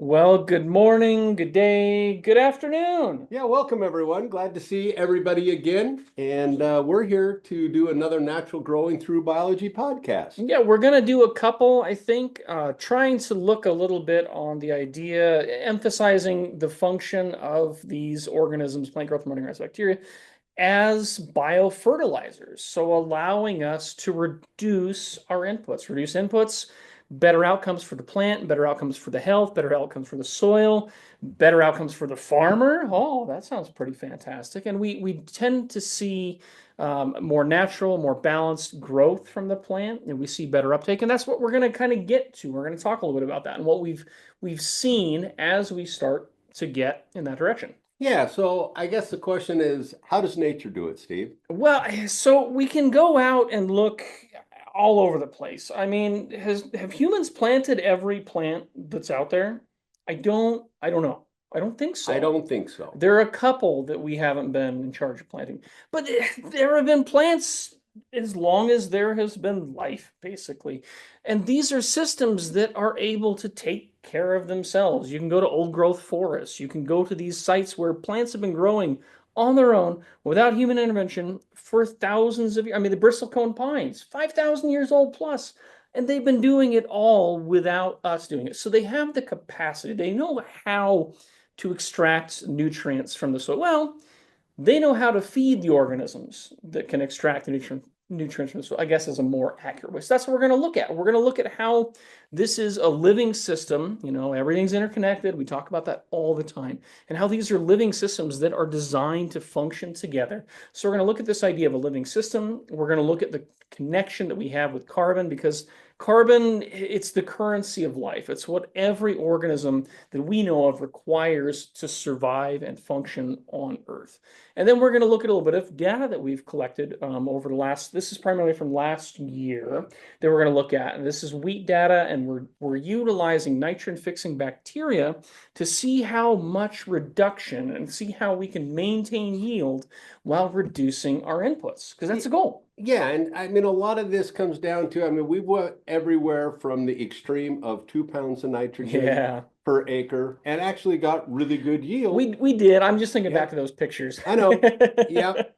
Well, good morning, good day, good afternoon. Yeah, welcome everyone. Glad to see everybody again. And we're here to do another Natural Growing Through Biology podcast. Yeah, we're going to do a couple, I think, trying to look a little bit on the idea, emphasizing the function of these organisms, plant growth hormone bacteria, as biofertilizers. So allowing us to reduce inputs, better outcomes for the plant, better outcomes for the health, better outcomes for the soil, better outcomes for the farmer. Oh, that sounds pretty fantastic. And we tend to see more natural, more balanced growth from the plant, and we see better uptake. And that's what we're going to kind of get to. We're going to talk a little bit about that and what we've seen as we start to get in that direction. Yeah, so I guess the question is, how does nature do it, Steve? Well, so we can go out and look all over the place. I mean, have humans planted every plant that's out there? I don't know. I don't think I so. don't think so. There are a couple that we haven't been in charge of planting, but there have been plants as long as there has been life, basically. And these are systems that are able to take care of themselves. You can go to old growth forests. You can go to these sites where plants have been growing on their own without human intervention for thousands of years. I mean, the bristlecone pines, 5,000 years old plus, and they've been doing it all without us doing it. So they have the capacity. They know how to extract nutrients from the soil. Well, they know how to feed the organisms that can extract the nutrients from the soil, I guess is a more accurate way. So that's what we're going to look at. We're going to look at how this is a living system. You know, everything's interconnected. We talk about that all the time. And how these are living systems that are designed to function together. So we're going to look at this idea of a living system. We're going to look at the connection that we have with carbon, because carbon, it's the currency of life. It's what every organism that we know of requires to survive and function on Earth. And then we're going to look at a little bit of data that we've collected over the last, this is primarily from last year that we're going to look at. And this is wheat data, and we're utilizing nitrogen-fixing bacteria to see how much reduction and see how we can maintain yield while reducing our inputs, because that's the goal. Yeah, and I mean, a lot of this comes down to, I mean, we went everywhere from the extreme of 2 pounds of nitrogen Yeah, per acre and actually got really good yield. we did. I'm just thinking back Yeah, to those pictures. I know. Yep.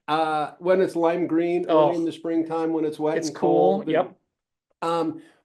When it's lime green early in Oh, the springtime, when it's wet it's and cool. cold, Yep.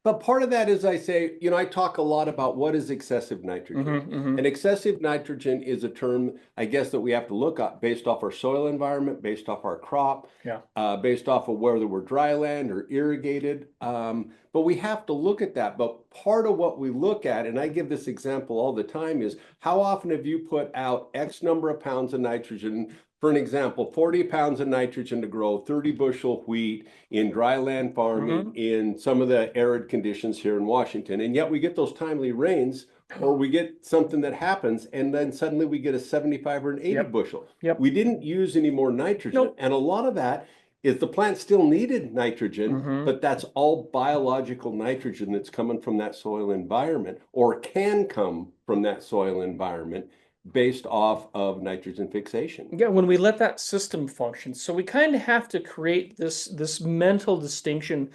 but part of that is I say, I talk a lot about what is excessive nitrogen. Hmm. And excessive nitrogen is a term, I guess, that we have to look at based off our soil environment, based off our crop, Yeah. based off of whether we're dry land or irrigated. But we have to look at that. But part of what we look at, and I give this example all the time, is how often have you put out X number of pounds of nitrogen? For an example, 40 pounds of nitrogen to grow 30 bushel wheat in dry land farming Hmm. in some of the arid conditions here in Washington. And yet we get those timely rains, or we get something that happens, and then suddenly we get a 75 or an 80 Yep. bushel. Yep. We didn't use any more nitrogen. Nope. And a lot of that is the plant still needed nitrogen, Hmm. but that's all biological nitrogen that's coming from that soil environment or can come from that soil environment based off of nitrogen fixation. Yeah, when we let that system function. So we kind of have to create this mental distinction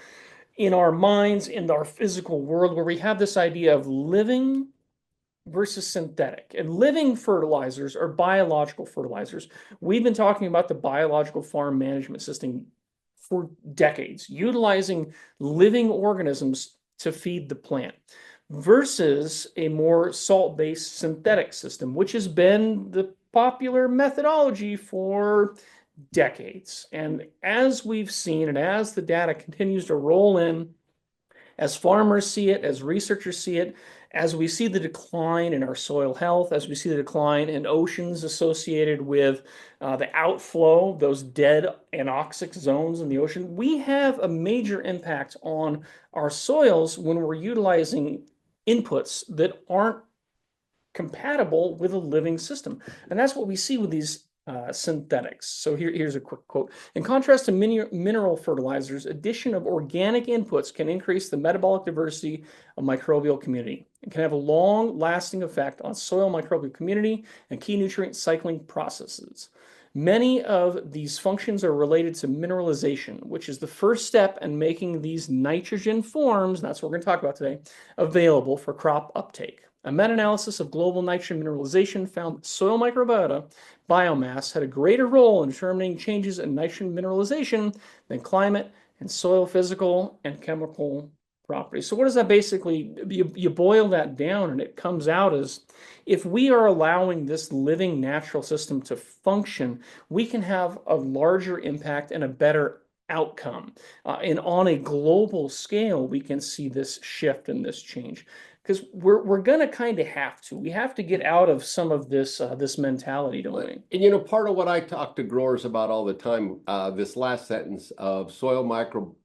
in our minds, in our physical world, where we have this idea of living versus synthetic. And living fertilizers are biological fertilizers. We've been talking about the biological farm management system for decades, utilizing living organisms to feed the plant versus a more salt-based synthetic system, which has been the popular methodology for decades. And as we've seen, and as the data continues to roll in, as farmers see it, as researchers see it, as we see the decline in our soil health, as we see the decline in oceans associated with the outflow, those dead anoxic zones in the ocean, we have a major impact on our soils when we're utilizing inputs that aren't compatible with a living system. And that's what we see with these synthetics. So here's a quick quote. In contrast to mineral fertilizers, addition of organic inputs can increase the metabolic diversity of microbial community. It can have a long-lasting effect on soil microbial community and key nutrient cycling processes. Many of these functions are related to mineralization, which is the first step in making these nitrogen forms, that's what we're going to talk about today, available for crop uptake. A meta-analysis of global nitrogen mineralization found that soil microbiota biomass had a greater role in determining changes in nitrogen mineralization than climate and soil physical and chemical properties. So what does that basically, you boil that down and it comes out as if we are allowing this living natural system to function, we can have a larger impact and a better outcome. And on a global scale, we can see this shift and this change because we're gonna kind of have to. We have to get out of some of this mentality, don't we? And you know, part of what I talk to growers about all the time, this last sentence of microbial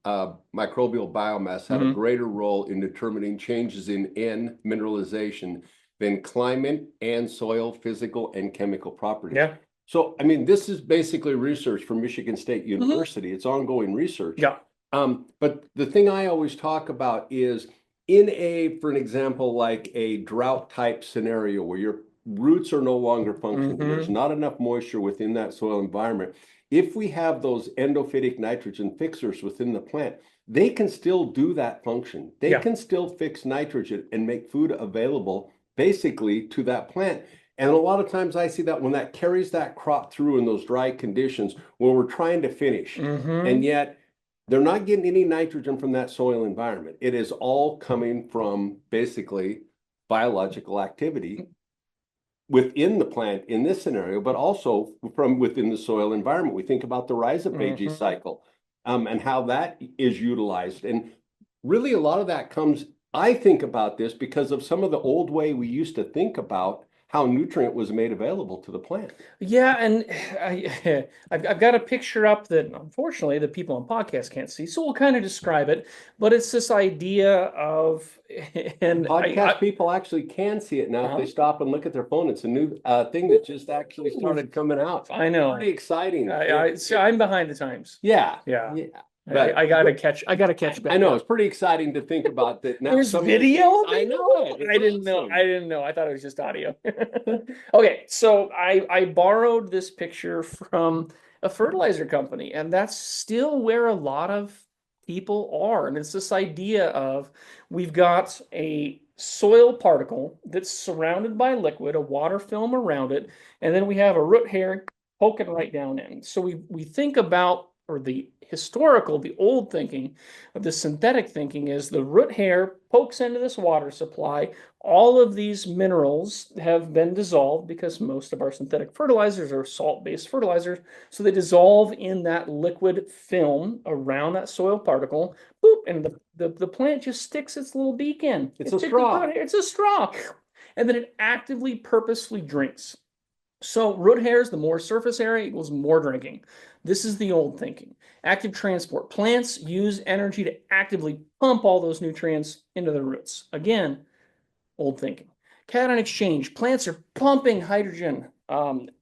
biomass had a greater role in determining changes in N mineralization than climate and soil physical and chemical properties. Yeah. So, I mean, this is basically research from Michigan State University. It's ongoing research. Yeah. But the thing I always talk about is for an example, like a drought type scenario where your roots are no longer functioning, there's not enough moisture within that soil environment. If we have those endophytic nitrogen fixers within the plant, they can still do that function. They Yeah. can still fix nitrogen and make food available basically to that plant. And a lot of times I see that when that carries that crop through in those dry conditions where we're trying to finish, and yet they're not getting any nitrogen from that soil environment. It is all coming from basically biological activity within the plant in this scenario, but also from within the soil environment. We think about the rhizophagy cycle and how that is utilized. And really a lot of that comes, I think about this because of some of the old way we used to think about how nutrient was made available to the plant. Yeah, and I've got a picture up that unfortunately the people on podcast can't see, so we'll kind of describe it. But it's this idea of, and Podcast people actually can see it now if they stop and look at their phone. It's a new thing that just actually started coming out. I know. Pretty exciting. I'm behind the times. Yeah. Yeah. Yeah. But I gotta catch back I know up. it's pretty exciting to think about that now. There's video? I know. I didn't know. I didn't know. I thought it was just audio. Okay, so I borrowed this picture from a fertilizer company, and that's still where a lot of people are. And it's this idea of we've got a soil particle that's surrounded by liquid, a water film around it, and then we have a root hair poking right down in. So we think about, or the historical, the old thinking of the synthetic thinking is the root hair pokes into this water supply. All of these minerals have been dissolved because most of our synthetic fertilizers are salt-based fertilizers. So they dissolve in that liquid film around that soil particle. Boop, and the plant just sticks its little beak in. It's a straw. It's a straw. And then it actively, purposefully drinks. So root hairs, the more surface area equals more drinking. This is the old thinking. Active transport. Plants use energy to actively pump all those nutrients into the roots. Again, old thinking. Cation exchange. Plants are pumping hydrogen,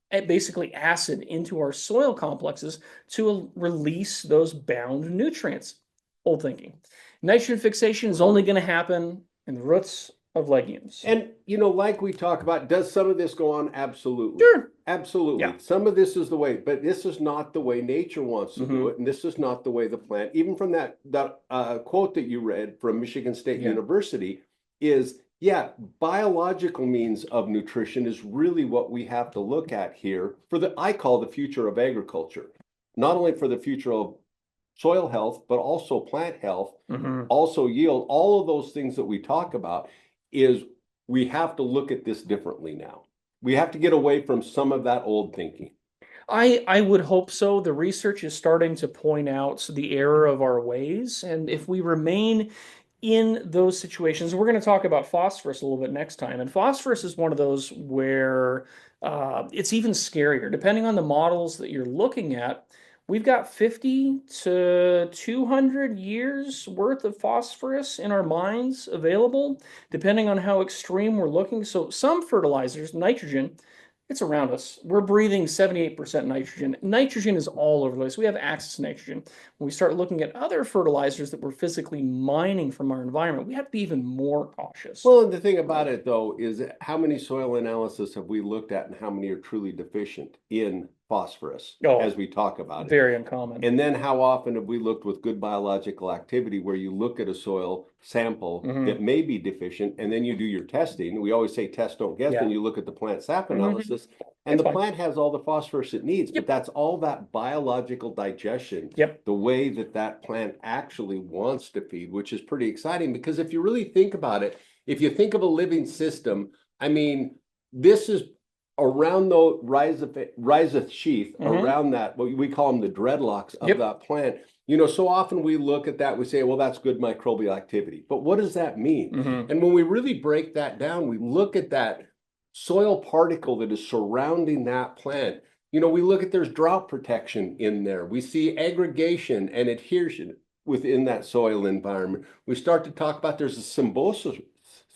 basically acid, into our soil complexes to release those bound nutrients. Old thinking. Nitrogen fixation is only going to happen in the roots of legumes. And, you know, like we talk about, does some of this go on? Absolutely. Sure. Absolutely. Yeah. Some of this is the way, but this is not the way nature wants to do it. And this is not the way the plant, even from that quote that you read from Michigan State University is, yeah, biological means of nutrition is really what we have to look at here for I call the future of agriculture, not only for the future of soil health, but also plant health, also yield, all of those things that we talk about is we have to look at this differently now. We have to get away from some of that old thinking. I would hope so. The research is starting to point out the error of our ways. And if we remain in those situations, we're going to talk about phosphorus a little bit next time. And phosphorus is one of those where it's even scarier. Depending on the models that you're looking at, we've got 50 to 200 years worth of phosphorus in our mines available, depending on how extreme we're looking. So some fertilizers, nitrogen, it's around us. We're breathing 78% nitrogen. Nitrogen is all over the place. We have access to nitrogen. When we start looking at other fertilizers that we're physically mining from our environment, we have to be even more cautious. Well, and the thing about it, though, is how many soil analysis have we looked at and how many are truly deficient in phosphorus as Oh, we talk about it. very uncommon. And then how often have we looked with good biological activity where you look at a soil sample that may be deficient and then you do your testing? We always say test, don't guess, Yeah. and you look at the plant sap hmm analysis and It's the fine. plant has all the phosphorus it needs, but Yep. that's all that biological digestion, Yep. the way that that plant actually wants to feed, which is pretty exciting because if you really think about it, if you think of a living system, I mean, this is around the rhizosheath, hmm around that, what we call them the dreadlocks of Yep. that plant. You know, so often we look at that, we say, well, that's good microbial activity. But what does that mean? hmm And when we really break that down, we look at that soil particle that is surrounding that plant. You know, we look at there's drought protection in there. We see aggregation and adhesion within that soil environment. We start to talk about there's a symbiotic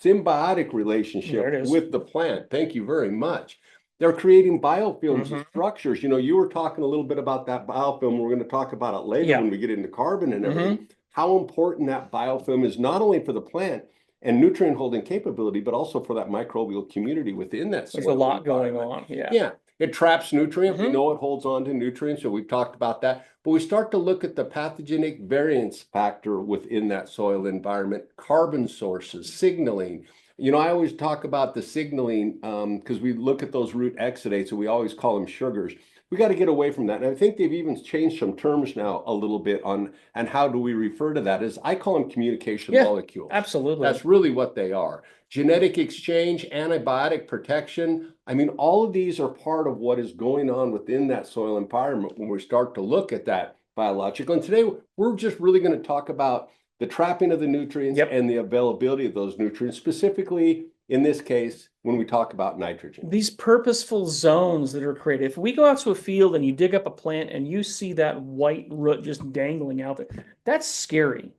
There relationship it is. with the plant. Thank you very much. They're creating biofilms and hmm structures. You know, you were talking a little bit about that biofilm. We're going to talk about it later Yeah. when we get into carbon and hmm everything. How important that biofilm is not only for the plant and nutrient holding capability, but also for that microbial community within that There's a soil lot going environment. on. Yeah. Yeah, it traps nutrient. We hmm know it holds on to nutrients, so we've talked about that. But we start to look at the pathogenic variance factor within that soil environment, carbon sources, signaling. You know, I always talk about the signaling because we look at those root exudates and we always call them sugars. We got to get away from that. And I think they've even changed some terms now a little bit on and how do we refer to that as I call them communication Yeah, molecules. absolutely. That's really what they are. Genetic exchange, antibiotic protection. I mean, all of these are part of what is going on within that soil environment when we start to look at that biological. And today we're just really going to talk about the trapping of the nutrients Yep. and the availability of those nutrients, specifically in this case, when we talk about nitrogen. These purposeful zones that are created. If we go out to a field and you dig up a plant and you see that white root just dangling out there, that's scary.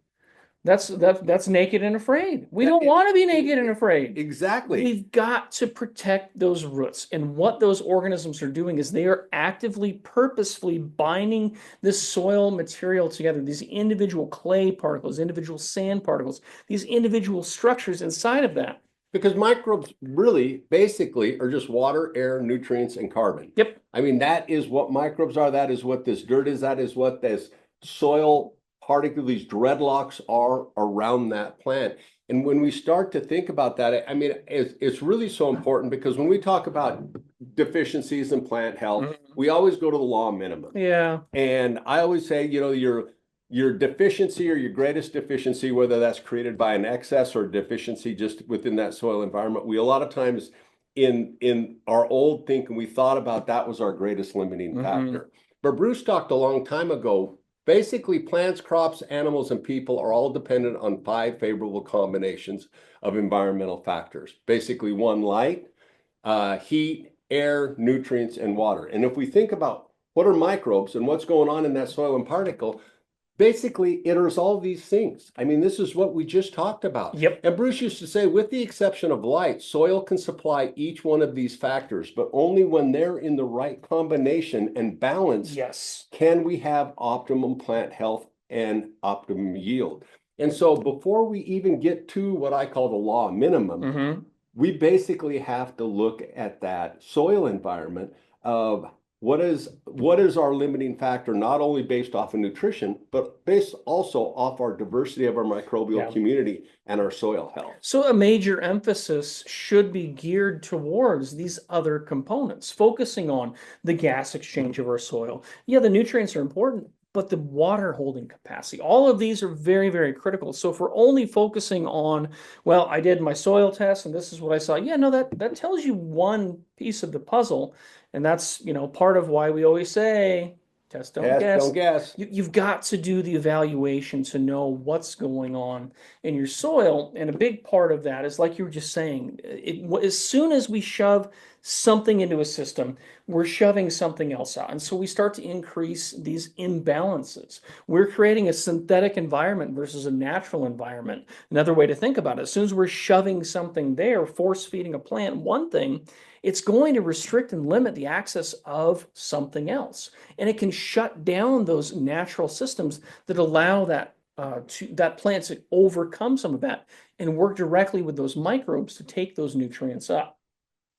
That's naked and afraid. We don't want to be naked and afraid. Exactly. We've got to protect those roots. And what those organisms are doing is they are actively, purposefully binding this soil material together, these individual clay particles, individual sand particles, these individual structures inside of that. Because microbes really basically are just water, air, nutrients, and carbon. Yep. I mean, that is what microbes are. That is what this dirt is. That is what this soil particle, these dreadlocks are around that plant. And when we start to think about that, I mean, it's really so important because when we talk about deficiencies in plant health, Mhm. we always go to the law of minimum. Yeah. And I always say, you know, your deficiency or your greatest deficiency, whether that's created by an excess or deficiency just within that soil environment, we a lot of times in our old thinking, we thought about that was our greatest limiting hmm factor. But Bruce talked a long time ago, basically plants, crops, animals, and people are all dependent on 5 favorable combinations of environmental factors. Basically one, light, heat, air, nutrients, and water. And if we think about what are microbes and what's going on in that soil and particle, basically it is all these things. I mean, this is what we just talked about. Yep. And Bruce used to say, with the exception of light, soil can supply each one of these factors, but only when they're in the right combination and balance Yes. can we have optimum plant health and optimum yield. And so before we even get to what I call the law of minimum, hmm we basically have to look at that soil environment of what is our limiting factor, not only based off of nutrition, but based also off our diversity of our microbial Yeah. community and our soil health. So a major emphasis should be geared towards these other components, focusing on the gas exchange of our soil. Yeah, the nutrients are important, but the water holding capacity, all of these are very, very critical. So if we're only focusing on, well, I did my soil test and this is what I saw. Yeah, no, that tells you one piece of the puzzle. And that's, part of why we always say, test, don't Test, don't guess. guess. You've got to do the evaluation to know what's going on in your soil. And a big part of that is, like you were just saying, as soon as we shove something into a system, we're shoving something else out. And so we start to increase these imbalances. We're creating a synthetic environment versus a natural environment. Another way to think about it, as soon as we're shoving something there, force feeding a plant one thing, it's going to restrict and limit the access of something else. And it can shut down those natural systems that allow that plant to overcome some of that and work directly with those microbes to take those nutrients up.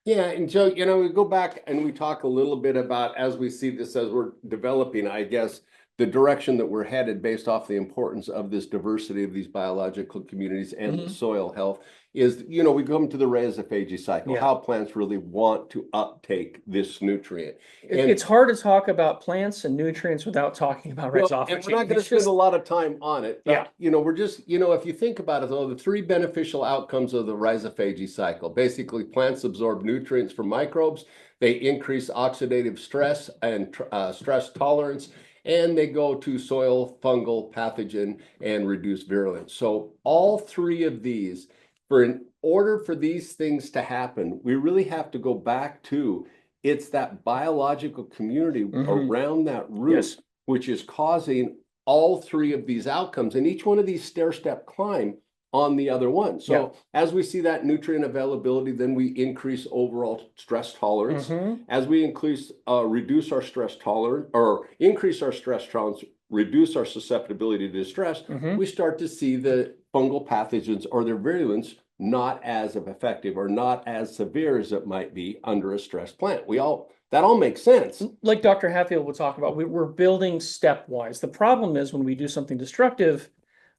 Yeah, and so, we go back and we talk a little bit about as we see this as we're developing, I guess, the direction that we're headed based off the importance of this diversity of these biological communities and the Hmm. soil health is, we come to the rhizophagy cycle, Yeah. how plants really want to uptake this nutrient. And It's hard to talk about plants and nutrients without talking about well, and we're not rhizophagy. going to It's spend a just, lot of time on it, yeah. but we're just, if you think about it, though, the three beneficial outcomes of the rhizophagy cycle, basically plants absorb nutrients from microbes, they increase oxidative stress and stress tolerance, and they go to soil fungal pathogen and reduce virulence. So all three of these, in order for these things to happen, we really have to go back to it's that biological community Hmm. around that root Yes. which is causing all three of these outcomes. And each one of these stair step climb on the other one. Yeah. So as we see that nutrient availability, then we increase overall stress tolerance. Hmm. As we reduce our stress tolerance or increase our stress tolerance, reduce our susceptibility to stress, Hmm. we start to see the fungal pathogens or their virulence not as effective or not as severe as it might be under a stressed plant. That all makes sense. Like Dr. Hatfield will talk about, we're building stepwise. The problem is when we do something destructive,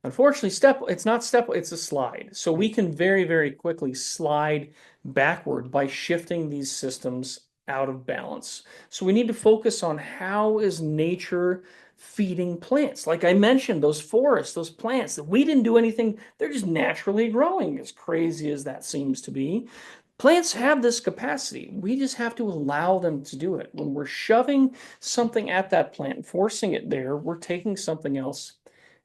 unfortunately, it's not step, it's a slide. So we can very, very quickly slide backward by shifting these systems out of balance. So we need to focus on how is nature feeding plants. Like I mentioned, those forests, those plants that we didn't do anything, they're just naturally growing, as crazy as that seems to be. Plants have this capacity. We just have to allow them to do it. When we're shoving something at that plant, forcing it there, we're taking something else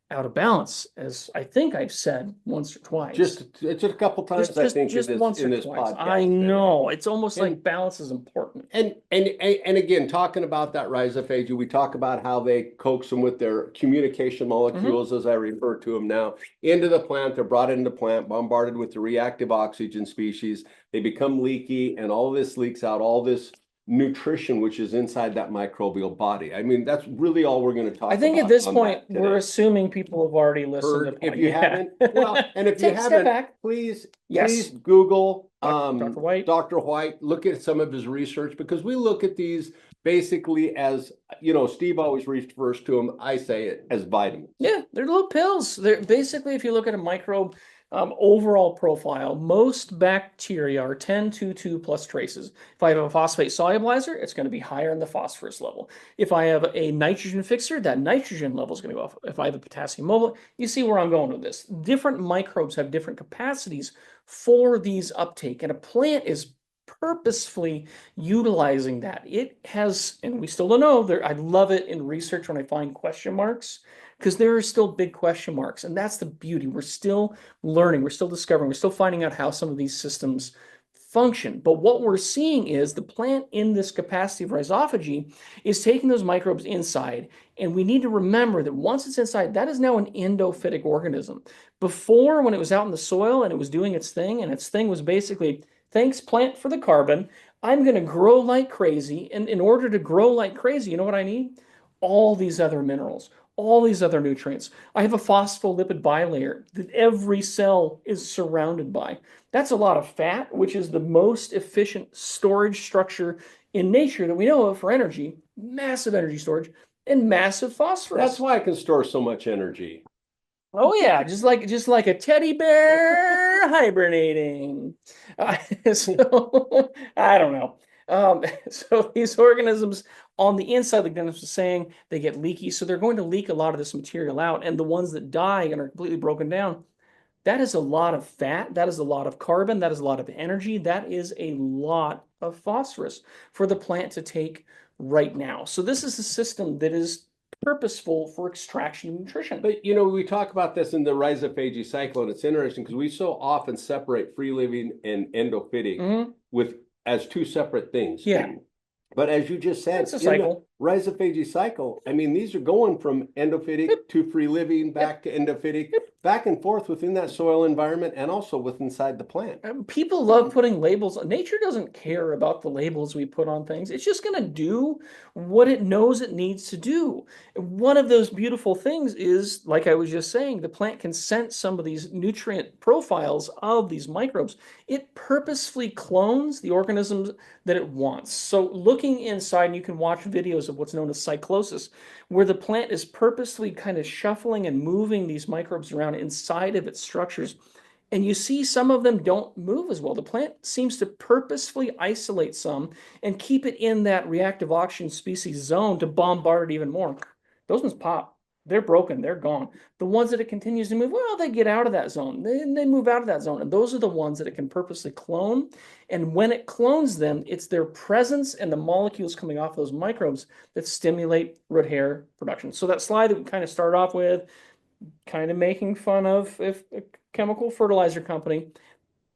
out of balance, as I think I've said once or twice. Just a couple Just times, I just think, in just this once in or this twice. I podcast. know. It's almost And like balance is important. and again, talking about that rhizophagy, we talk about how they coax them with their communication Hmm. molecules, as I refer to them now, into the plant. They're brought into the plant, bombarded with the reactive oxygen species. They become leaky, and all this leaks out all this nutrition, which is inside that microbial body. I mean, that's really all we're going to I talk think at about this on point, that we're today. assuming people have already listened to Heard. If pod. you Yeah. haven't, well, and if you Take a step haven't, back. please Yes. Google Dr. White. Dr. White, look at some of his research because we look at these basically as, Steve always refers to them, I say it as vitamins. Yeah, they're little pills. They're basically, if you look at a microbe overall profile, most bacteria are 10 to 2 plus traces. If I have a phosphate solubilizer, it's going to be higher in the phosphorus level. If I have a nitrogen fixer, that nitrogen level is going to go up. If I have a potassium mobile, you see where I'm going with this. Different microbes have different capacities for these uptake, and a plant is purposefully utilizing that. It has, and we still don't know, there, I love it in research when I find question marks because there are still big question marks. And that's the beauty. We're still learning, we're still discovering, we're still finding out how some of these systems function. But what we're seeing is the plant in this capacity of rhizophagy is taking those microbes inside. And we need to remember that once it's inside, that is now an endophytic organism. Before, when it was out in the soil and it was doing its thing, and its thing was basically, thanks, plant, for the carbon. I'm going to grow like crazy. And in order to grow like crazy, you know what I need? All these other minerals, all these other nutrients. I have a phospholipid bilayer that every cell is surrounded by. That's a lot of fat, which is the most efficient storage structure in nature that we know of for energy, massive energy storage, and massive That's phosphorus. why I can store so much energy. Oh yeah, just like a teddy bear hibernating. Uh, so I don't know. So these organisms on the inside, like Dennis was saying, they get leaky, so they're going to leak a lot of this material out. And the ones that die and are completely broken down, that is a lot of fat, that is a lot of carbon, that is a lot of energy, that is a lot of phosphorus for the plant to take right now. So this is a system that is purposeful for extraction and nutrition. But we talk about this in the rhizophagy cycle, and it's interesting because we so often separate free living and endophytic Hmm. with as two separate things. Yeah, But as you just said, it's a in the cycle. rhizophagy cycle, I mean, these are going from Yep, endophytic to free living, yep, back to endophytic, yep. back and forth within that soil environment and also with inside the plant. People love putting labels. Nature doesn't care about the labels we put on things. It's just going to do what it knows it needs to do. One of those beautiful things is, like I was just saying, the plant can sense some of these nutrient profiles of these microbes. It purposefully clones the organisms that it wants. So looking inside, and you can watch videos of what's known as cyclosis, where the plant is purposely kind of shuffling and moving these microbes around inside of its structures, and you see some of them don't move as well. The plant seems to purposefully isolate some and keep it in that reactive oxygen species zone to bombard it even more. Those ones pop. They're broken. They're gone. The ones that it continues to move, well, they get out of that zone. They move out of that zone. And those are the ones that it can purposely clone. And when it clones them, it's their presence and the molecules coming off those microbes that stimulate root hair production. So that slide that we kind of start off with, kind of making fun of if a chemical fertilizer company,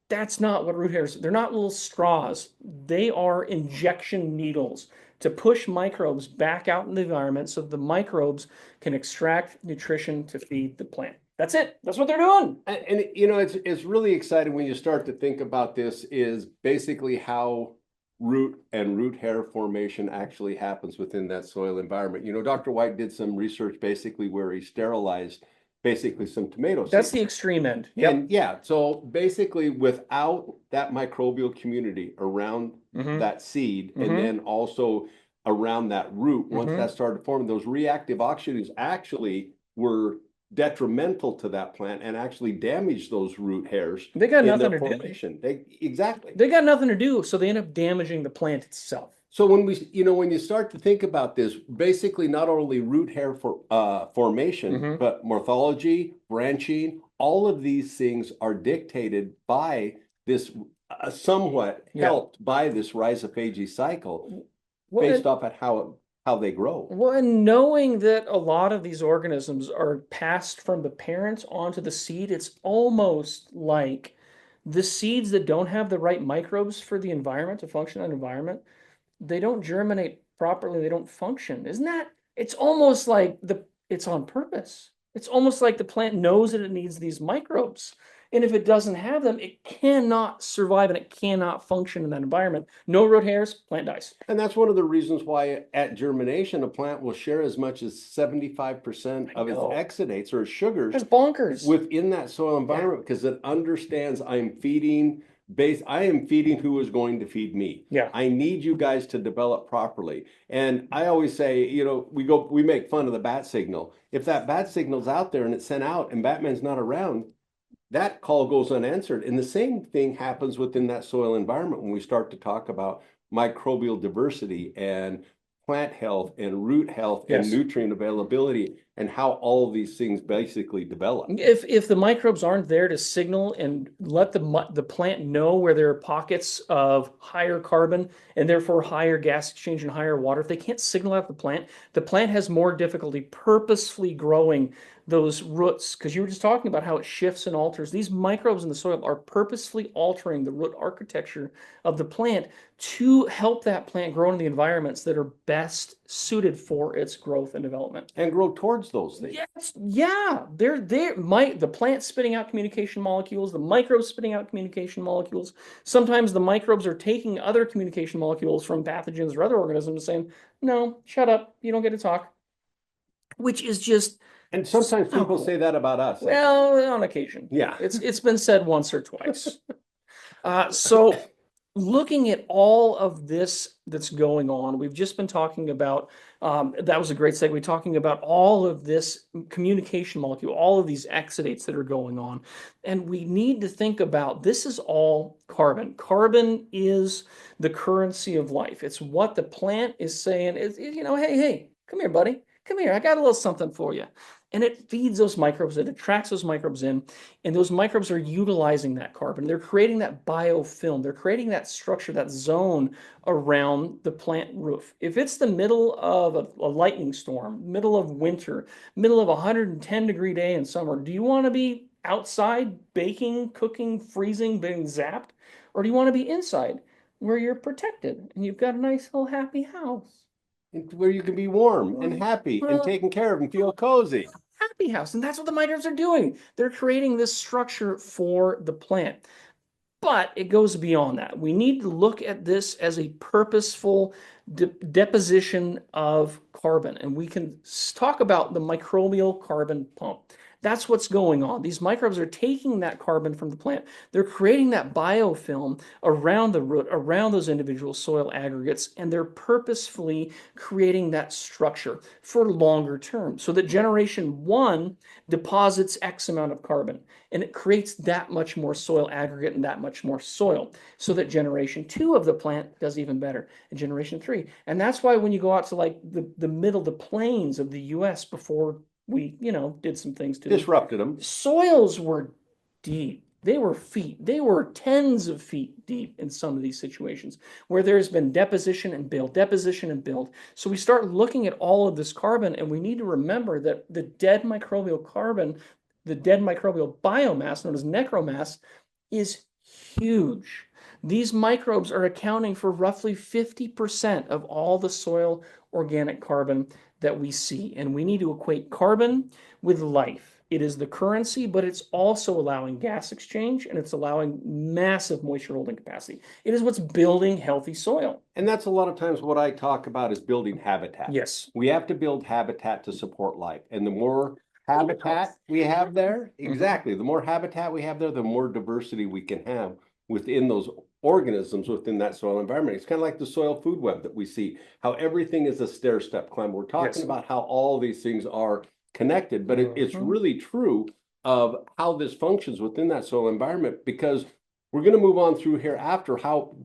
that's not what root hairs, they're not little straws. They are injection needles to push microbes back out in the environment so the microbes can extract nutrition to feed the plant. That's it. That's what they're doing. And you know, it's really exciting when you start to think about this, is basically how root and root hair formation actually happens within that soil environment. You know, Dr. White did some research basically where he sterilized basically some tomato That's seeds. the extreme end. Yep. And yeah, so basically without that microbial community around Mm-hmm. that seed, and Mm-hmm. then also around that root, once Mm-hmm. that started forming, those reactive oxygens actually were detrimental to that plant and actually damaged those root hairs They got in nothing their to do. formation. Exactly. They got nothing to do, so they end up damaging the plant itself. So when when you start to think about this, basically not only root hair formation, Mm-hmm. but morphology, branching, all of these things are dictated by this, somewhat Yeah. helped by this rhizophagy cycle, Well, based off at how they grow. Well, and knowing that a lot of these organisms are passed from the parents onto the seed, it's almost like the seeds that don't have the right microbes for the environment to function in an environment, they don't germinate properly, they don't function. Isn't that? It's almost like it's on purpose. It's almost like the plant knows that it needs these microbes. And if it doesn't have them, it cannot survive and it cannot function in that environment. No root hairs, plant dies. And that's one of the reasons why at germination, a plant will share as much as 75% I of its know. exudates or sugars That's bonkers. within that soil environment, because it understands I am feeding who is going to feed me. Yeah. I need you guys to develop properly. And I always say, you know, we make fun of the bat signal. If that bat signal's out there and it's sent out and Batman's not around, that call goes unanswered. And the same thing happens within that soil environment when we start to talk about microbial diversity and plant health and root health and Yes. nutrient availability, and how all of these things basically develop. If the microbes aren't there to signal and let the plant know where there are pockets of higher carbon and therefore higher gas exchange and higher water, if they can't signal out the plant has more difficulty purposefully growing those roots, because you were just talking about how it shifts and alters. These microbes in the soil are purposefully altering the root architecture of the plant to help that plant grow in the environments that are best suited for its growth and development. And grow towards those things. Yes, yeah, the plant spitting out communication molecules, the microbes spitting out communication molecules. Sometimes the microbes are taking other communication molecules from pathogens or other organisms saying, "No, shut up, you don't get to talk," which is just And sometimes so people cool. say that about us. Well, on occasion. Yeah. It's been said once or twice. So looking at all of this that's going on, we've just been talking about, that was a great segue, talking about all of this communication molecule, all of these exudates that are going on. And we need to think about this is all carbon. Carbon is the currency of life. It's what the plant is saying is, hey, hey, come here, buddy. Come here. I got a little something for you. And it feeds those microbes, it attracts those microbes in, and those microbes are utilizing that carbon. They're creating that biofilm. They're creating that structure, that zone around the plant roof. If it's the middle of a lightning storm, middle of winter, middle of a 110-degree day in summer, do you want to be outside baking, cooking, freezing, being zapped? Or do you want to be inside where you're protected and you've got a nice little happy house? where you can be warm and happy and Well, taken care of and feel cozy. happy house. And that's what the microbes are doing. They're creating this structure for the plant. But it goes beyond that. We need to look at this as a purposeful deposition of carbon. And we can talk about the microbial carbon pump. That's what's going on. These microbes are taking that carbon from the plant. They're creating that biofilm around the root, around those individual soil aggregates, and they're purposefully creating that structure for longer term so that generation one deposits X amount of carbon and it creates that much more soil aggregate and that much more soil so that generation two of the plant does even better and generation three. And that's why when you go out to like the middle, the plains of the US before we, did some things to them, Disrupted them. soils were deep. They were feet. They were tens of feet deep in some of these situations where there's been deposition and build, deposition and build. So we start looking at all of this carbon, and we need to remember that the dead microbial carbon, the dead microbial biomass known as necromass, is huge. These microbes are accounting for roughly 50% of all the soil organic carbon that we see. And we need to equate carbon with life. It is the currency, but it's also allowing gas exchange and it's allowing massive moisture holding capacity. It is what's building healthy soil. And that's a lot of times what I talk about is building habitat. Yes. We have to build habitat to support life. And the more habitat we have there, exactly, the more habitat we have there, the more diversity we can have within those organisms within that soil environment. It's kind of like the soil food web that we see, how everything is a stair step climb. We're talking about how all these things are connected, but it's really true of how this functions within that soil environment, because we're going to move on through here after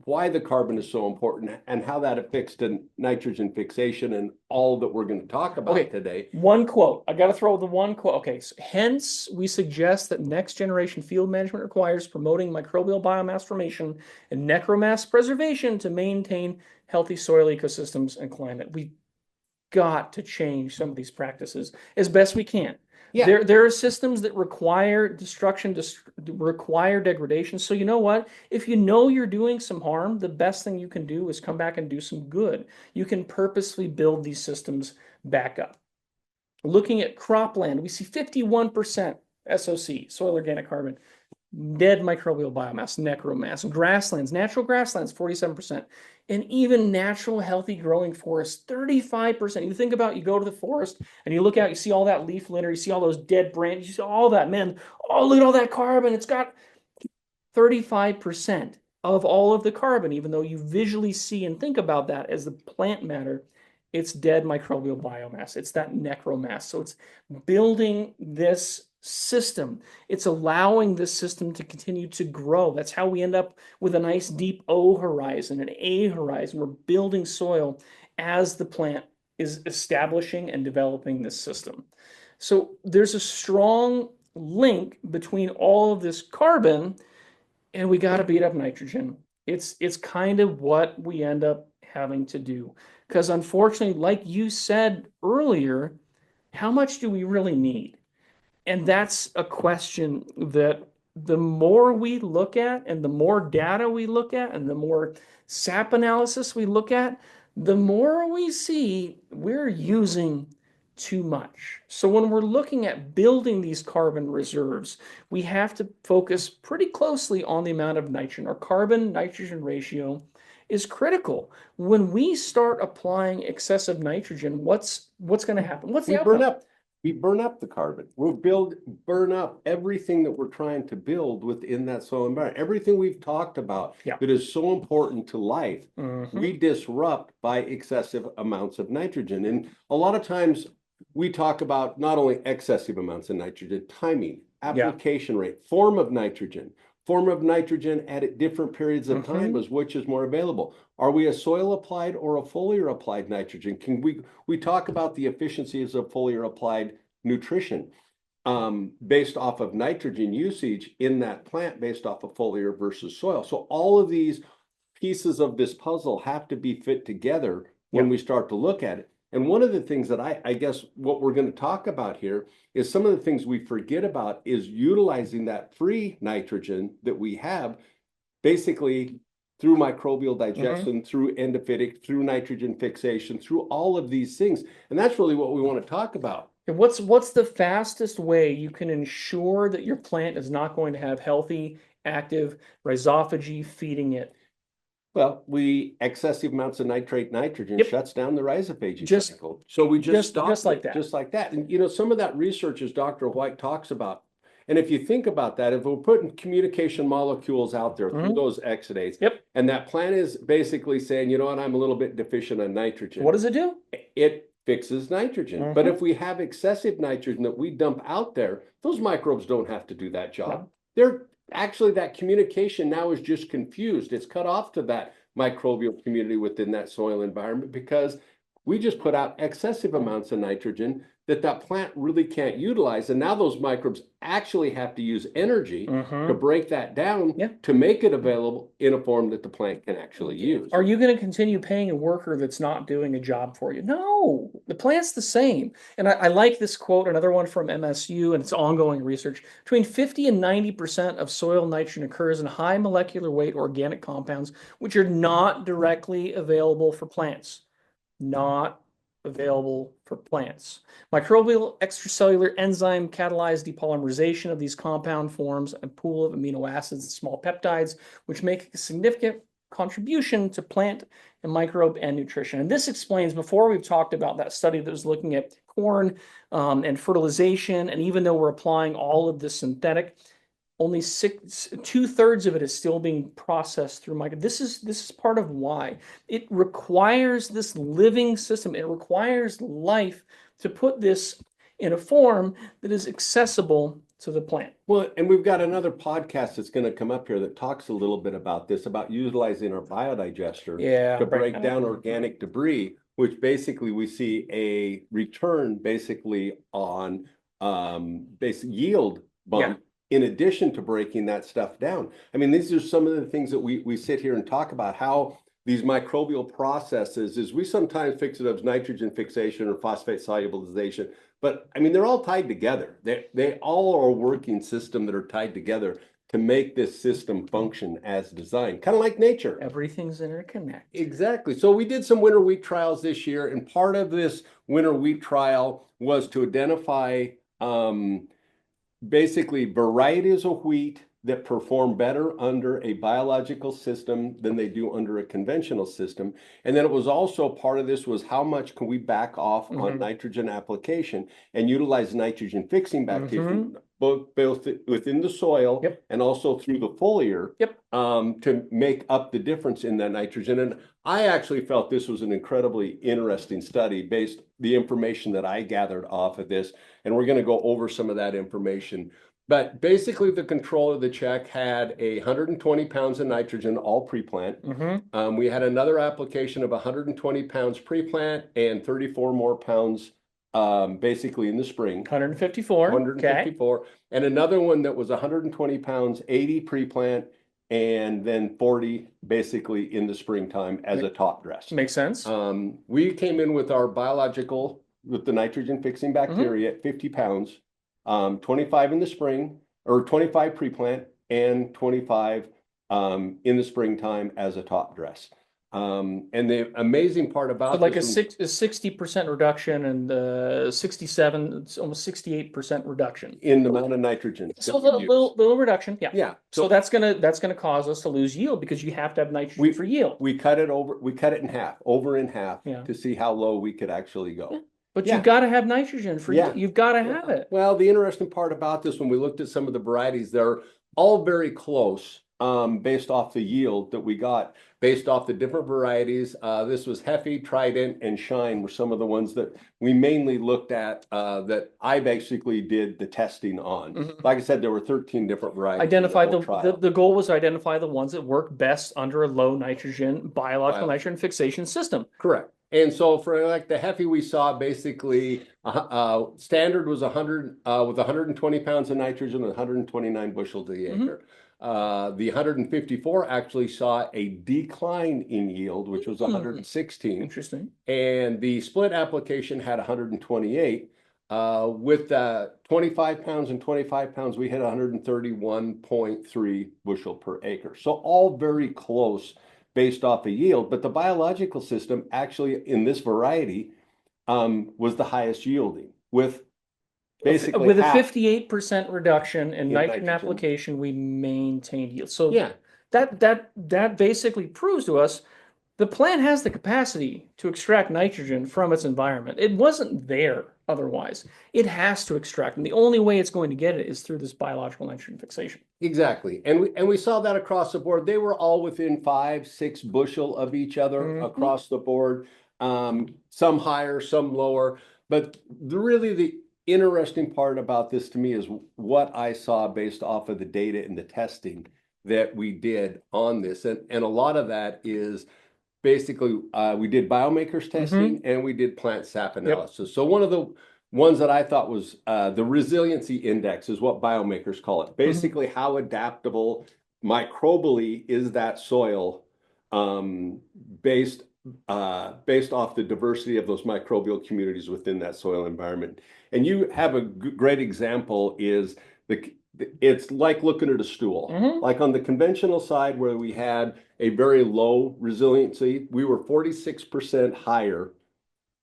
why the carbon is so important and how that affects the nitrogen fixation and all that we're going to talk about today. One quote. I got to throw the one quote. Okay. So hence, we suggest that next generation field management requires promoting microbial biomass formation and necromass preservation to maintain healthy soil ecosystems and climate. We've got to change some of these practices as best we can. Yeah. There are systems that require destruction, require degradation. So you know what? If you know you're doing some harm, the best thing you can do is come back and do some good. You can purposely build these systems back up. Looking at cropland, we see 51% SOC, soil organic carbon, dead microbial biomass, necromass, grasslands, natural grasslands, 47%, and even natural healthy growing forests, 35%. You think about, you go to the forest and you look out, you see all that leaf litter, you see all those dead branches, you see all that, man, oh, look at all that carbon. It's got 35% of all of the carbon, even though you visually see and think about that as the plant matter, it's dead microbial biomass. It's that necromass. So it's building this system. It's allowing this system to continue to grow. That's how we end up with a nice deep O horizon, an A horizon. We're building soil as the plant is establishing and developing this system. So there's a strong link between all of this carbon and we got to beat up nitrogen. It's kind of what we end up having to do. Because unfortunately, like you said earlier, how much do we really need? And that's a question that the more we look at and the more data we look at and the more SAP analysis we look at, the more we see we're using too much. So when we're looking at building these carbon reserves, we have to focus pretty closely on the amount of nitrogen. Our carbon nitrogen ratio is critical. When we start applying excessive nitrogen, what's going to happen? What's the outcome? We burn up the carbon. Burn up everything that we're trying to build within that soil environment. Everything we've talked about that is so important to life, we disrupt by excessive amounts of nitrogen. And a lot of times we talk about not only excessive amounts of nitrogen, timing, application rate, form of nitrogen at different periods of time as which is more available. Are we a soil applied or a foliar applied nitrogen? We talk about the efficiencies of foliar applied nutrition based off of nitrogen usage in that plant based off of foliar versus soil. So all of these pieces of this puzzle have to be fit together when we start to look at it. And one of the things that I guess what we're going to talk about here is some of the things we forget about is utilizing that free nitrogen that we have basically through microbial Hmm. digestion, through endophytic, through nitrogen fixation, through all of these things. And that's really what we want to talk about. And what's the fastest way you can ensure that your plant is not going to have healthy, active rhizophagy feeding it? Well, excessive amounts of nitrate nitrogen Yep, shuts down the rhizophagy just cycle. So we just just stopped like it, that. just like that. And some of that research, as Dr. White talks about. And if you think about that, if we're putting communication molecules out there through Hmm. those exudates, Yep. and that plant is basically saying, you know what, I'm a little bit deficient on What nitrogen, does it do? it fixes nitrogen. But Hmm. if we have excessive nitrogen that we dump out there, those microbes don't have to do that job. No. They're actually, that communication now is just confused. It's cut off to that microbial community within that soil environment because we just put out excessive amounts of nitrogen that plant really can't utilize. And now those microbes actually have to use energy to Hmm. break that down Yeah. to make it available in a form that the plant can actually use. Are you going to continue paying a worker that's not doing a job for you? No, the plant's the same. And I like this quote, another one from MSU, and it's ongoing research. Between 50 and 90% of soil nitrogen occurs in high molecular weight organic compounds, which are not directly available for plants. Not available for plants. Microbial extracellular enzyme catalyzed depolymerization of these compound forms a pool of amino acids and small peptides, which make a significant contribution to plant and microbe and nutrition. And this explains, before we've talked about that study that was looking at corn and fertilization, and even though we're applying all of the synthetic, only 2/3 of it is still being processed through micro. This is part of why it requires this living system. It requires life to put this in a form that is accessible to the plant. Well, and we've got another podcast that's going to come up here that talks a little bit about this, about utilizing our biodigester Yeah, to right. break down organic debris, which basically we see a return basically on basic yield Yeah. bump in addition to breaking that stuff down. I mean, these are some of the things that we sit here and talk about, how these microbial processes is we sometimes fix it as nitrogen fixation or phosphate solubilization. But I mean, they're all tied together. They all are a working system that are tied together to make this system function as designed, kind of like nature. Everything's interconnected. Exactly. So we did some winter wheat trials this year, and part of this winter wheat trial was to identify basically varieties of wheat that perform better under a biological system than they do under a conventional system. And then it was also part of this was how much can we back off on nitrogen application and utilize nitrogen fixing bacteria, both within the soil Yep. and also through the foliar Yep. to make up the difference in that nitrogen. And I actually felt this was an incredibly interesting study based the information that I gathered off of this. And we're going to go over some of that information. But basically, the control of the check had 120 pounds of nitrogen, all pre-plant. We had another application of 120 pounds pre-plant and 34 more pounds basically in the spring. 154. 154. Okay. And another one that was 120 pounds, 80 pre-plant, and then 40 basically in the springtime as a top dress. Makes sense. We came in with our biological, with the nitrogen fixing bacteria at 50 pounds, 25 in the spring, or 25 pre-plant, and 25 in the springtime as a top dress. And the amazing part So about like this a 60% reduction and 67, it's almost 68% reduction. in the amount of nitrogen So that a we use. little reduction, yeah. Yeah. So that's gonna cause us to lose yield because you have to have nitrogen for yield. We cut it in half, over in half, Yeah. to see how low we could actually go. Yeah. But Yeah. you've got to have nitrogen for Yeah. yield. You've got to have it. Well, the interesting part about this, when we looked at some of the varieties, they're all very close based off the yield that we got, based off the different varieties. This was Heffy, Trident, and Shine were some of the ones that we mainly looked at that I basically did the testing on. Like I said, there were 13 different varieties. Identify the goal was to identify the ones that work best under a low nitrogen biological nitrogen fixation system. Correct. And so for like the Heffy, we saw basically standard was 100 with 120 pounds of nitrogen and 129 bushels the acre. The 154 actually saw a decline in yield, which was 116. Interesting. And the split application had 128. With 25 pounds and 25 pounds, we hit 131.3 bushel per acre. So all very close based off the yield, but the biological system actually in this variety was the highest yielding with basically With a half 58% reduction in in nitrogen nitrogen. application, we maintained yield. So Yeah, that basically proves to us the plant has the capacity to extract nitrogen from its environment. It wasn't there otherwise. It has to extract, and the only way it's going to get it is through this biological nitrogen fixation. exactly. And we saw that across the board. They were all within 5, 6 bushel of each other Mhm. across the board. Some higher, some lower. But really the interesting part about this to me is what I saw based off of the data and the testing that we did on this. And a lot of that is basically we did biomakers testing Mhm. and we did plant sap Yep. analysis. So one of the ones that I thought was the resiliency index is what biomakers call it. Mhm. Basically, how adaptable microbially is that soil um, based based off the diversity of those microbial communities within that soil environment. And you have a great example is the it's like looking at a stool. Mhm. Like on the conventional side where we had a very low resiliency, we were 46% higher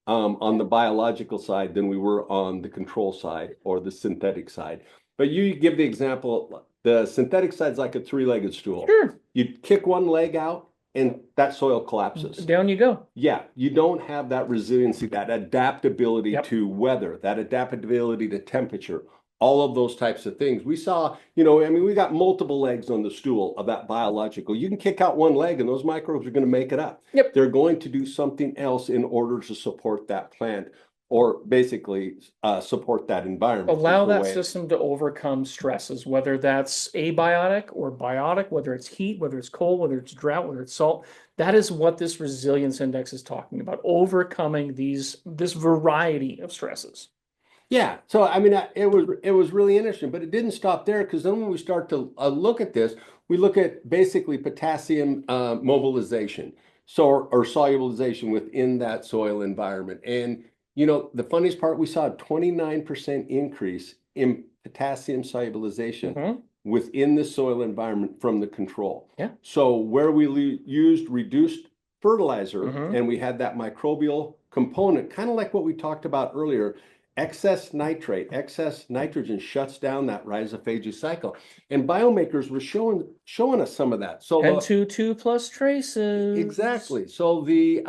on the biological side than we were on the control side or the synthetic side. But you give the example, the synthetic side is like a three-legged stool. Sure. You kick one leg out and that soil collapses. Down you go. Yeah, you don't have that resiliency, that adaptability Yep. to weather, that adaptability to temperature, all of those types of things. We saw, I mean, we got multiple legs on the stool of that biological. You can kick out one leg and those microbes are going to make it up. Yep. They're going to do something else in order to support that plant or basically support that environment is Allow the that way it. system to overcome stresses, whether that's abiotic or biotic, whether it's heat, whether it's cold, whether it's drought, whether it's salt. That is what this resilience index is talking about, overcoming this variety of stresses. Yeah, so I mean, it was really interesting, but it didn't stop there because then when we start to look at this, we look at basically potassium mobilization, so or solubilization within that soil environment. And the funniest part, we saw a 29% increase in potassium solubilization Hmm. within the soil environment from the control. Yeah. So where we used reduced fertilizer Hmm. and we had that microbial component, kind of like what we talked about earlier. Excess nitrate, excess nitrogen shuts down that rhizophagy cycle. And biomakers were showing us some of that. So And two plus traces. exactly. So the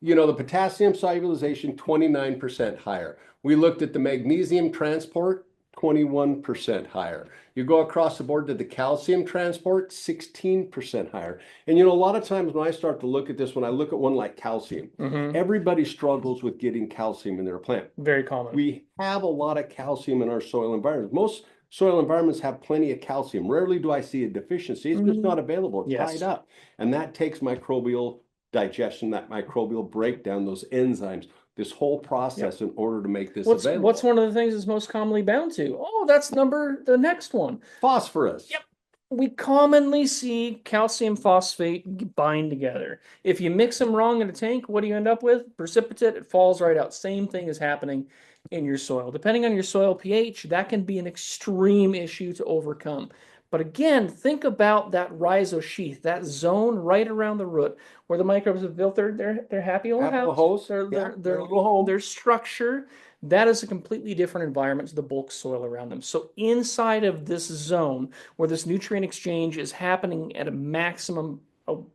potassium solubilization 29% higher. We looked at the magnesium transport 21% higher. You go across the board to the calcium transport 16% higher. And a lot of times when I start to look at this, when I look at one like calcium, Hmm. everybody struggles with getting calcium in their plant. Very common. We have a lot of calcium in our soil environments. Most soil environments have plenty of calcium. Rarely do I see a deficiency. It's just Hmm. not available. It's tied Yes. up. And that takes microbial digestion, that microbial breakdown, those enzymes, this whole Yep. process in order to make this What's available. one of the things that's most commonly bound to? Oh, that's the next one. Phosphorus. Yep. We commonly see calcium phosphate bind together. If you mix them wrong in a tank, what do you end up with? Precipitate, it falls right out. Same thing is happening in your soil. Depending on your soil pH, that can be an extreme issue to overcome. But again, think about that rhizosheath, that zone right around the root where the microbes have built their happy little Half a house, hose. their Yeah, their their their little home. their structure. That is a completely different environment to the bulk soil around them. So inside of this zone, where this nutrient exchange is happening at a maximum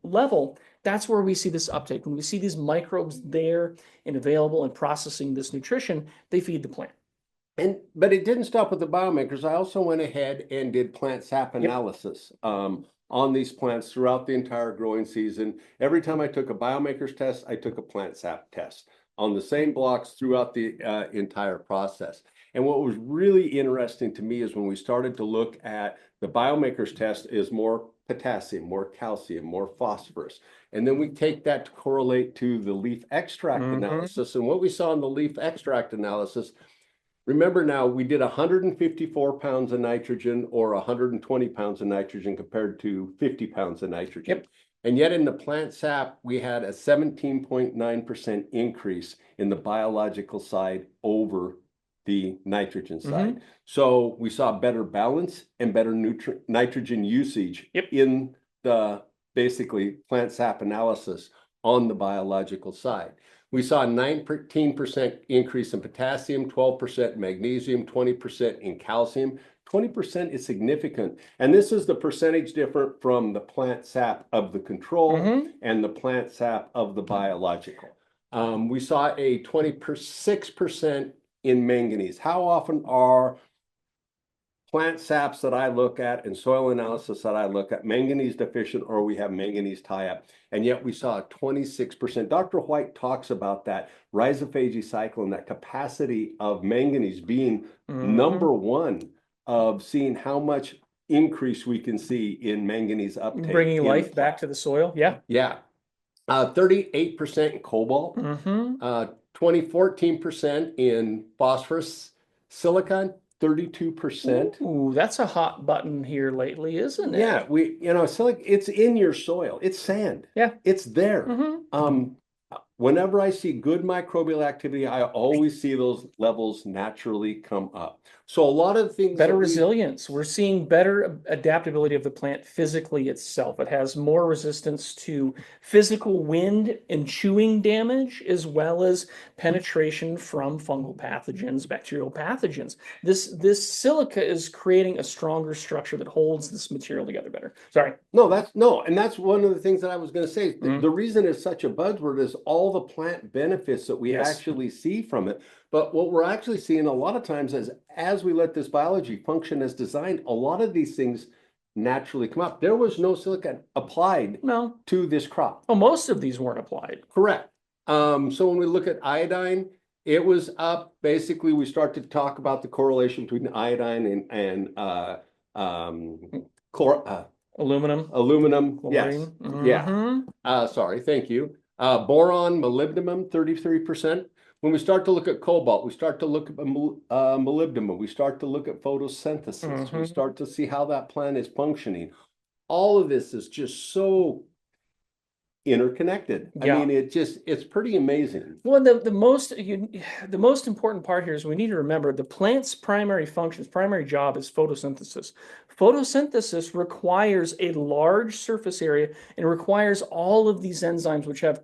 level, that's where we see this uptake. When we see these microbes there and available and processing this nutrition, they feed the plant. But it didn't stop with the biomakers. I also went ahead and did plant sap Yep. analysis on these plants throughout the entire growing season. Every time I took a biomakers test, I took a plant sap test on the same blocks throughout the entire process. And what was really interesting to me is when we started to look at the biomakers test is more potassium, more calcium, more phosphorus. And then we take that to correlate to the leaf extract Mm-hmm. analysis. And what we saw in the leaf extract analysis, remember now, we did 154 pounds of nitrogen or 120 pounds of nitrogen compared to 50 pounds of nitrogen. Yep. And yet in the plant sap, we had a 17.9% increase in the biological side over the nitrogen side. Mhm. So we saw better balance and better nitrogen usage Yep. in the basically plant sap analysis on the biological side. We saw a 19% increase in potassium, 12% magnesium, 20% in calcium. 20% is significant. And this is the percentage different from the plant sap of the control Mhm. and the plant sap of the biological. We saw a 26% in manganese. How often are plant saps that I look at and soil analysis that I look at manganese deficient or we have manganese tie-up? And yet we saw a 26%. Dr. White talks about that rhizophagy cycle and that capacity of manganese being number Mhm. one of seeing how much increase we can see in manganese uptake Bringing in the life back plant. to the soil. Yeah. Yeah. 38% in cobalt, Mhm. 14% in phosphorus, silicon, 32%. Ooh, that's a hot button here lately, isn't Yeah, it? silica, it's in your soil. It's sand. Yeah. It's there. Mhm. Whenever I see good microbial activity, I always see those levels naturally come up. So a lot of things Better that we resilience. We're seeing better adaptability of the plant physically itself. It has more resistance to physical wind and chewing damage, as well as penetration from fungal pathogens, bacterial pathogens. This silica is creating a stronger structure that holds this material together better. Sorry. and that's one of the things that I was going to say. The Mm, reason it's such a buzzword is all the plant benefits that we yes. actually see from it. But what we're actually seeing a lot of times is as we let this biology function as designed, a lot of these things naturally come up. There was no silicon applied No. to this crop. Well, most of these weren't applied. Correct. So when we look at iodine, it was up. Basically, we start to talk about the correlation between iodine and chlor Aluminum, aluminum. Yes. chlorine. Yeah. Mm-hmm. Sorry. Thank you. Boron, molybdenum, 33%. When we start to look at cobalt, we start to look at molybdenum. We start to look at photosynthesis. We Mm-hmm. start to see how that plant is functioning. All of this is just so interconnected. I Yeah. mean, it's pretty amazing. Well, the most important part here is we need to remember the plant's primary function, its primary job is photosynthesis. Photosynthesis requires a large surface area and requires all of these enzymes which have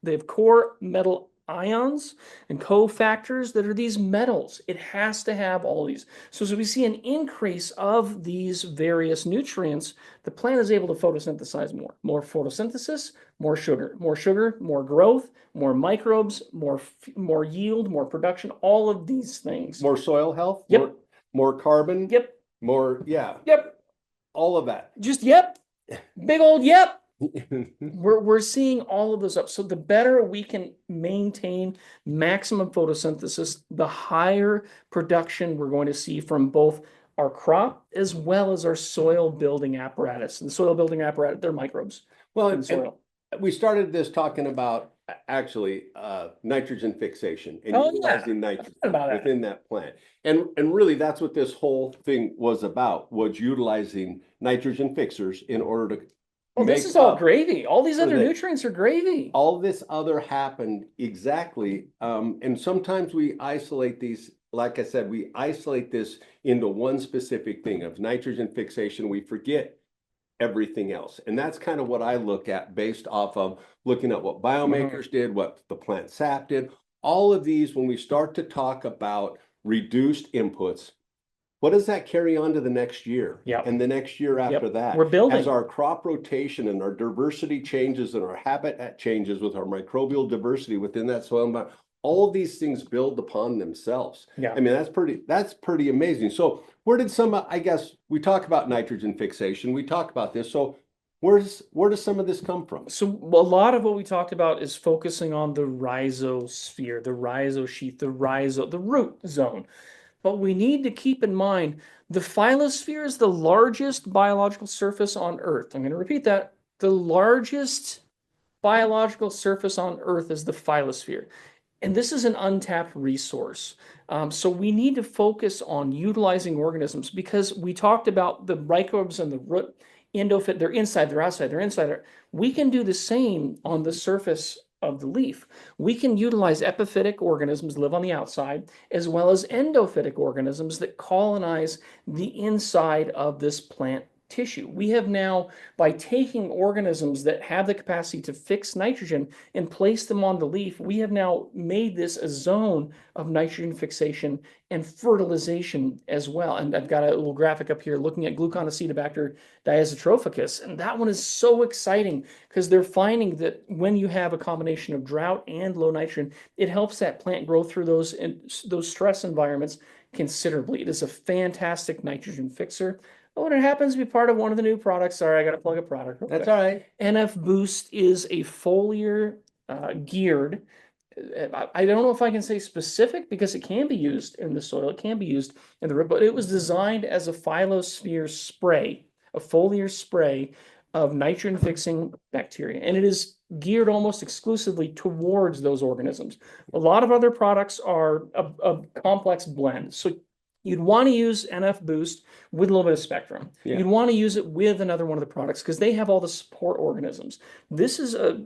they have core metal ions and cofactors that are these metals. It has to have all these. So as we see an increase of these various nutrients, the plant is able to photosynthesize more. More photosynthesis, more sugar, more growth, more microbes, more yield, more production, all of these things. More soil health, Yep. more carbon, Yep. more, yeah, Yep. all of that. Just yep. Big old yep. We're seeing all of those up. So the better we can maintain maximum photosynthesis, the higher production we're going to see from both our crop as well as our soil building apparatus. And the soil building apparatus, they're microbes Well, in the and soil. we started this talking about actually nitrogen fixation and Oh yeah, utilizing I forgot nitrogen about that. within that plant. And really that's what this whole thing was about, was utilizing nitrogen fixers in order to Well, this make is all up gravy. All these for other the nutrients are gravy. all this other happened exactly. And sometimes we isolate these, like I said, we isolate this into one specific thing of nitrogen fixation. We forget everything else. And that's kind of what I look at based off of looking at what biomakers did, what the plant sap did. All of these, when we start to talk about reduced inputs, what does that carry on to the next year Yep. and the next year after Yep. that? We're building. As our crop rotation and our diversity changes and our habitat changes with our microbial diversity within that soil environment, all of these things build upon themselves. Yeah. I mean, that's pretty amazing. So where did I guess we talk about nitrogen fixation, we talk about this. So where does some of this come from? So a lot of what we talked about is focusing on the rhizosphere, the rhizosheath, the root zone. But we need to keep in mind the phyllosphere is the largest biological surface on Earth. I'm going to repeat that. The largest biological surface on Earth is the phyllosphere. And this is an untapped resource. So we need to focus on utilizing organisms because we talked about the microbes and the root endophyte, they're inside, they're outside, they're inside. We can do the same on the surface of the leaf. We can utilize epiphytic organisms that live on the outside, as well as endophytic organisms that colonize the inside of this plant tissue. We have now, by taking organisms that have the capacity to fix nitrogen and place them on the leaf, we have now made this a zone of nitrogen fixation and fertilization as well. And I've got a little graphic up here looking at Gluconacidobacter diazotrophicus, and that one is so exciting because they're finding that when you have a combination of drought and low nitrogen, it helps that plant grow through those stress environments considerably. It is a fantastic nitrogen fixer. Oh, and it happens to be part of one of the new products. Sorry, I got to plug a product real That's quick. all right. NF Boost is a foliar geared. I don't know if I can say specific because it can be used in the soil, it can be used in the root, but it was designed as a Phyllosphere spray, a foliar spray of nitrogen fixing bacteria. And it is geared almost exclusively towards those organisms. A lot of other products are a complex blend. So you'd want to use NF Boost with a little bit of spectrum. Yeah. You'd want to use it with another one of the products because they have all the support organisms. This is a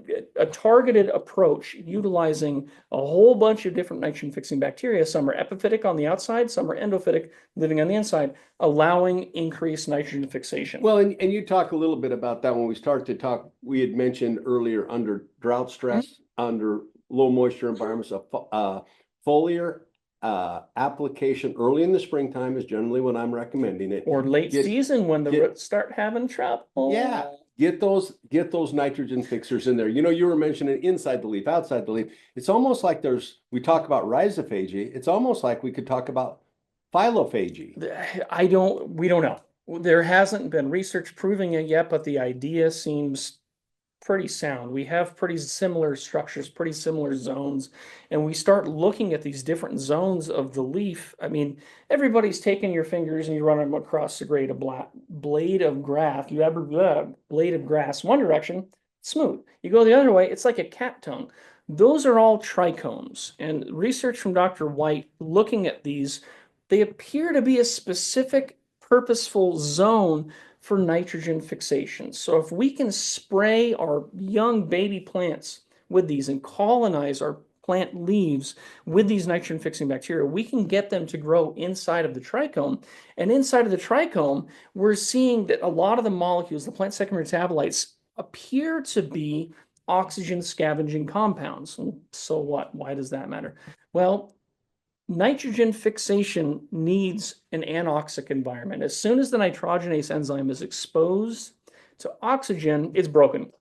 targeted approach utilizing a whole bunch of different nitrogen fixing bacteria. Some are epiphytic on the outside, some are endophytic living on the inside, allowing increased nitrogen fixation. Well, and you talk a little bit about that when we start to talk. We had mentioned earlier under drought stress, under low moisture environments, foliar application early in the springtime is generally when I'm recommending it. Or late season when the roots start having trouble. Yeah, get those nitrogen fixers in there. You were mentioning inside the leaf, outside the leaf. It's almost like we talk about rhizophagy. It's almost like we could talk about phylophagy. We don't know. There hasn't been research proving it yet, but the idea seems pretty sound. We have pretty similar structures, pretty similar zones, and we start looking at these different zones of the leaf. I mean, everybody's taking your fingers and you run them across the blade of grass. You have a blade of grass one direction, smooth. You go the other way, it's like a cat tongue. Those are all trichomes, and research from Dr. White looking at these, they appear to be a specific purposeful zone for nitrogen fixation. So if we can spray our young baby plants with these and colonize our plant leaves with these nitrogen fixing bacteria, we can get them to grow inside of the trichome. And inside of the trichome, we're seeing that a lot of the molecules, the plant secondary metabolites, appear to be oxygen scavenging compounds. And so what? Why does that matter? Well, nitrogen fixation needs an anoxic environment. As soon as the nitrogenase enzyme is exposed to oxygen, it's broken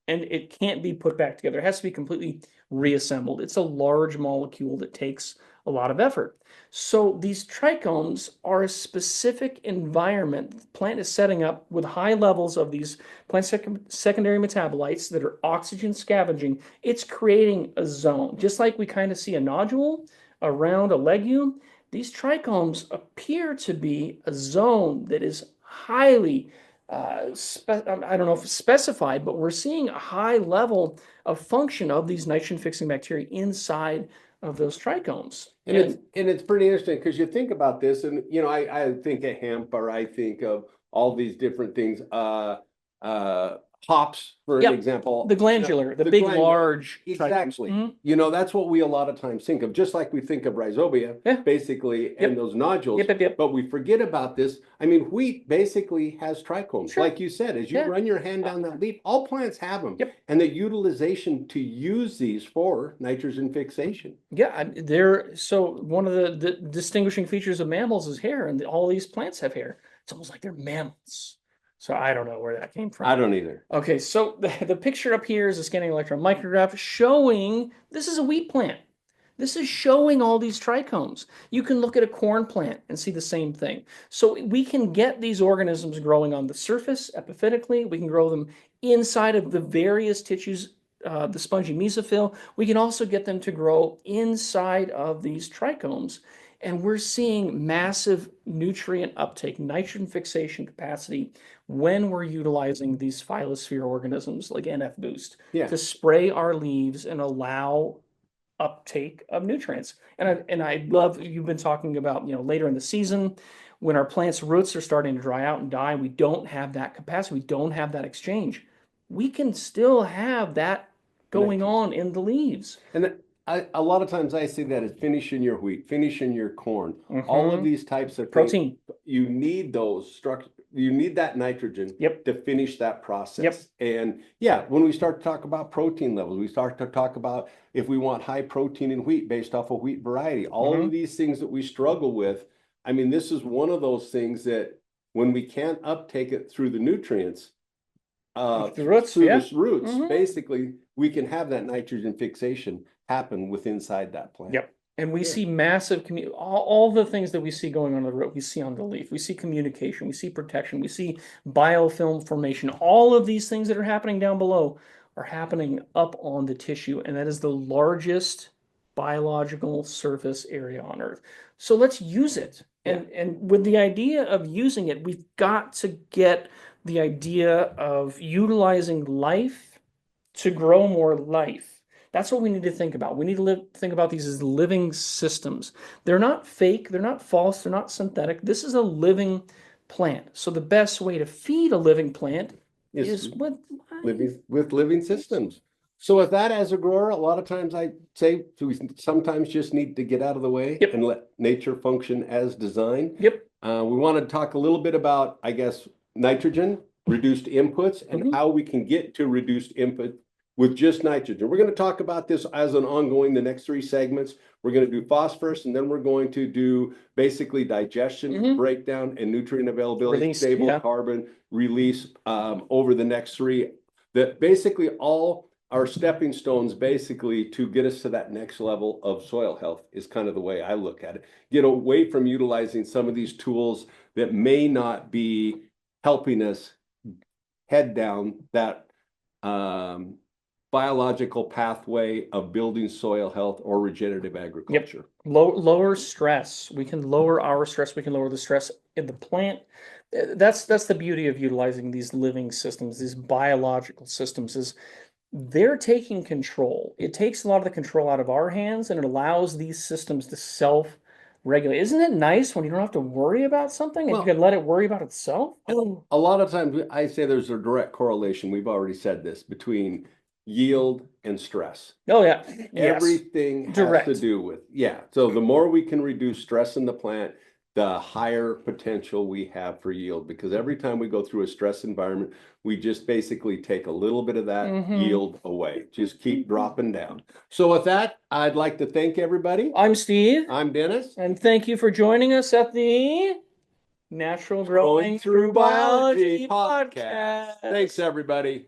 and it can't be put back together. It has to be completely reassembled. It's a large molecule that takes a lot of effort. So these trichomes are a specific environment the plant is setting up with high levels of these plant secondary metabolites that are oxygen scavenging. It's creating a zone, just like we kind of see a nodule around a legume. These trichomes appear to be a zone that is highly, I don't know if it's specified, but we're seeing a high level of function of these nitrogen fixing bacteria inside of those trichomes. And it's pretty interesting because you think about this, and I think of hemp, or I think of all these different things. Hops, for an example. The glandular, the big, large. Exactly. That's what we a lot of times think of, just like we think of rhizobia, basically, and those nodules. But we forget about this. I mean, wheat basically has trichomes. Like you said, as you run your hand down that leaf, all plants have them. And the utilization to use these for nitrogen fixation. So one of the distinguishing features of mammals is hair, and all these plants have hair. It's almost like they're mammals. So I don't know where that came from. I don't either. Okay, so the picture up here is a scanning electron micrograph showing this is a wheat plant. This is showing all these trichomes. You can look at a corn plant and see the same thing. So we can get these organisms growing on the surface epiphytically. We can grow them inside of the various tissues, the spongy mesophyll. We can also get them to grow inside of these trichomes. And we're seeing massive nutrient uptake, nitrogen fixation capacity when we're utilizing these Phyllosphere organisms like NF Boost to spray our leaves and allow uptake of nutrients. And I love you've been talking about, later in the season when our plants' roots are starting to dry out and die, we don't have that capacity, we don't have that exchange. We can still have that going on in the leaves. And a lot of times I see that as finishing your wheat, finishing your corn, all of Hmm. these types of things. Protein. You need those structure, you need that nitrogen Yep. to finish that Yep. process. And yeah, when we start to talk about protein levels, we start to talk about if we want high protein in wheat based off of wheat variety, all Hmm. of these things that we struggle with. I mean, this is one of those things that when we can't uptake it through the nutrients, The roots, through yeah. the roots, Hmm. basically, we can have that nitrogen fixation happen with inside that plant. Yep. And we Yeah. see massive all the things that we see going on the root, we see on the leaf. We see communication, we see protection, we see biofilm formation. All of these things that are happening down below are happening up on the tissue, and that is the largest biological surface area on Earth. So let's use it. Yeah. And with the idea of using it, we've got to get the idea of utilizing life to grow more life. That's what we need to think about. We need to think about these as living systems. They're not fake, they're not false, they're not synthetic. This is a living plant. So the best way to feed a living plant Is is with living systems. So with that as a grower, a lot of times I say we sometimes just need to get out of the way Yep. and let nature function as designed. Yep. We want to talk a little bit about, I guess, nitrogen, reduced inputs, and Mhm. how we can get to reduced input with just nitrogen. We're going to talk about this as an ongoing, the next three segments. We're going to do phosphorus, and then we're going to do basically digestion, Mhm. breakdown, and nutrient availability, Release, stable yeah. carbon release over the next three. That basically all are stepping stones basically to get us to that next level of soil health is kind of the way I look at it. Get away from utilizing some of these tools that may not be helping us head down that biological pathway of building soil health or regenerative Yep. agriculture. Lower stress. We can lower our stress. We can lower the stress in the plant. That's the beauty of utilizing these living systems, these biological systems, is they're taking control. It takes a lot of the control out of our hands and it allows these systems to self-regulate. Isn't it nice when you don't have to worry about something and you can Well, let it worry about itself? a lot of times I say there's a direct correlation, we've already said this, between yield and stress. Oh yeah. Yes. Everything has to Direct. do with, yeah. So the more we can reduce stress in the plant, the higher potential we have for yield. Because every time we go through a stress environment, we just basically take a little bit of that Hmm. yield away. Just keep dropping down. So with that, I'd like to thank everybody. I'm Steve, I'm Dennis. and thank you for joining us at the Natural Going Growing Through Through Biology Biology podcast. podcast. Thanks, everybody.